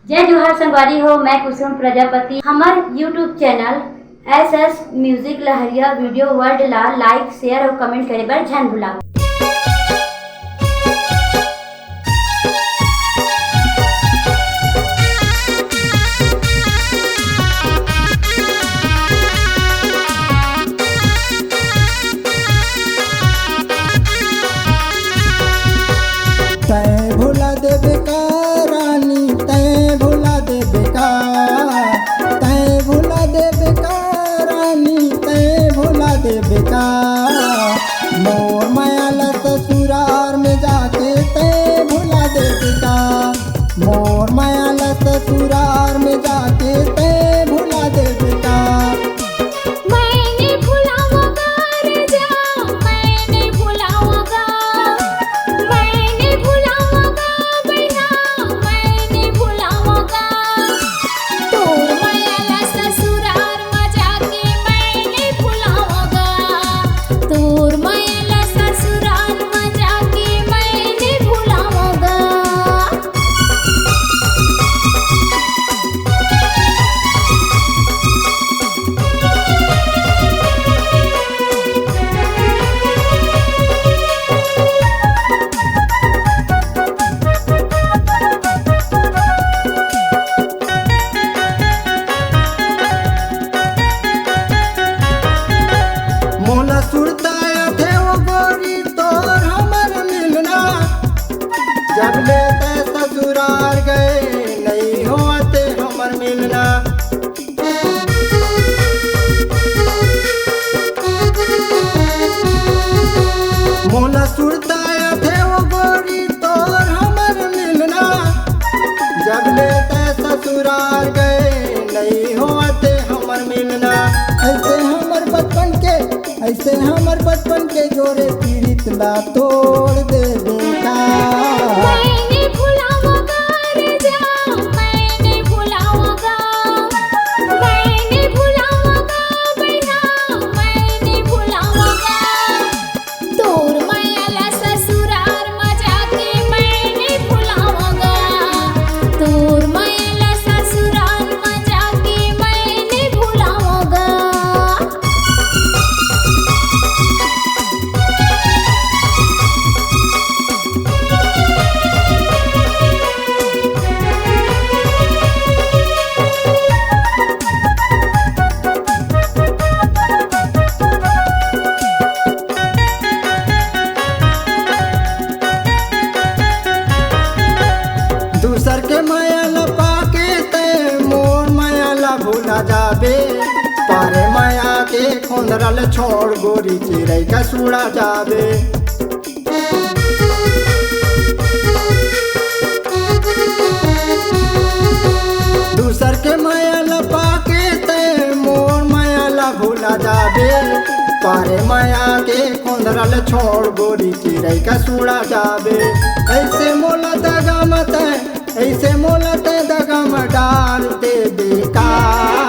जय जोहार संगवारी हो। मैं कुसुम प्रजापति। हमार यूट्यूब चैनल SS म्यूजिक लहरिया वीडियो वर्ल्ड ला लाइक शेयर और कमेंट करे बर झन भुलाओ। तै भुला देबे का रानी, तै भुला देबे का, तै भुला देबे का रानी, तै भुला देबे का। मोर मायाला ससुरार में जाके तै भुला देबे का, मोर मायाला ससुरार में जाके तै भुला देबे का। मोला सुरताया थे वो गोरी तोर हमर मिलना, जब ले तै ससुरार गए नहीं होते हमर मिलना। मोला सुरताया थे वो गोरी तोर हमर मिलना, जब ले तै ससुरार गए नहीं होते हमर मिलना। ऐसे हमर बचपन के जोरे पीड़ित ला तोड़ दे देखा। दूसर के मायाला पाके ते मोर मायाला भूला जाबे, पारे माया के खोंदरल छोड़ गोरी चिड़ै का सुड़ा जाबे। दूसर के मायाला पाके ते मोर मायाला भूला जाबे, पारे माया के खोंदरल छोड़ गोरी चिड़ै का सुड़ा जाबे। ऐसे मोला दगा मत, ऐसे मोला ते दगा में डाल दे बेकार।